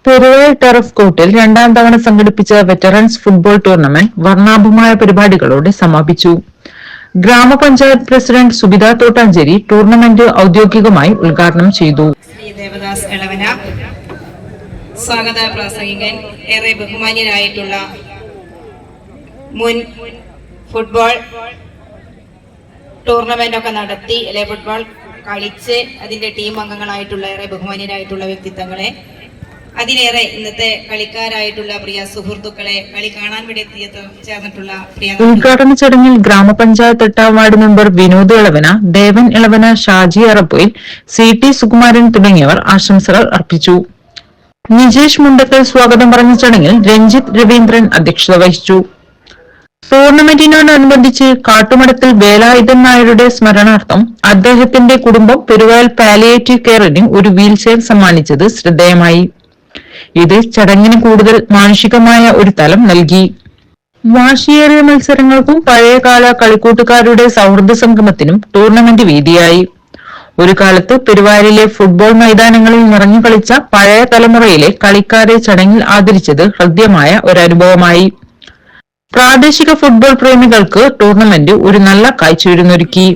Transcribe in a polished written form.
Peruvayal turf കോർട്ടിൽ രണ്ടാം തവണ സംഘടിപ്പിച്ച വെറ്ററൻസ് ഫുട്ബോൾ ടൂർണമെന്റ് വർണ്ണാഭമായ പരിപാടികളോടെ സമാപിച്ചു. ഗ്രാമപഞ്ചായത്ത് പ്രസിഡന്റ് സുബിത തോട്ടാഞ്ചേരി ടൂർണമെന്റ് ഔദ്യോഗികമായി ഉദ്ഘാടനം ചെയ്തു. ദേവദാസ് എളവന, സ്വാഗത പ്രാസംഗികൻ, ഏറെ ബഹുമാന്യരായിട്ടുള്ള മുൻ ഫുട്ബോൾ ടൂർണമെന്റ് ഒക്കെ നടത്തി അല്ലെ ഫുട്ബോൾ കളിച്ച് അതിന്റെ ടീം അംഗങ്ങളായിട്ടുള്ള ഏറെ ബഹുമാന്യരായിട്ടുള്ള വ്യക്തിത്വങ്ങളെ, അതിലേറെ ഇന്നത്തെ കളിക്കാരായിട്ടുള്ള പ്രിയ സുഹൃത്തുക്കളെ, കളി കാണാൻ വേണ്ടി ചേർന്നിട്ടുള്ള പ്രിയ ഉദ്ഘാടന ചടങ്ങിൽ ഗ്രാമപഞ്ചായത്ത് 8ാം വാർഡ് മെമ്പർ വിനോദ് ഇളവന, ദേവൻ ഇളവന, ഷാജി അറപ്പൊയിൽ, CT സുകുമാരൻ തുടങ്ങിയവർ ആശംസകൾ അർപ്പിച്ചു. നിജേഷ് മുണ്ടക്കൽ സ്വാഗതം പറഞ്ഞ ചടങ്ങിൽ രഞ്ജിത്ത് രവീന്ദ്രൻ അധ്യക്ഷത വഹിച്ചു. ടൂർണമെന്റിനോടനുബന്ധിച്ച് കാട്ടുമടത്തിൽ വേലായുധൻ നായരുടെ സ്മരണാർത്ഥം അദ്ദേഹത്തിന്റെ കുടുംബം പെരുവയൽ പാലിയേറ്റീവ് കെയറിന് ഒരു വീൽചെയർ സമ്മാനിച്ചത് ശ്രദ്ധേയമായി. ഇത് ചടങ്ങിന് കൂടുതൽ മാനുഷികമായ ഒരു തലം നൽകി. വാശിയേറിയ മത്സരങ്ങൾക്കും പഴയകാല കളിക്കൂട്ടുകാരുടെ സൗഹൃദ സംഗമത്തിനും ടൂർണമെന്റ് വേദിയായി. ഒരു കാലത്ത് പെരുവയലിലെ ഫുട്ബോൾ മൈതാനങ്ങളിൽ നിറഞ്ഞു കളിച്ച പഴയ തലമുറയിലെ കളിക്കാരെ ചടങ്ങിൽ ആദരിച്ചത് ഹൃദ്യമായ ഒരനുഭവമായി. പ്രാദേശിക ഫുട്ബോൾ പ്രേമികൾക്ക് ടൂർണമെന്റ് ഒരു നല്ല കാഴ്ചയൊരുക്കി.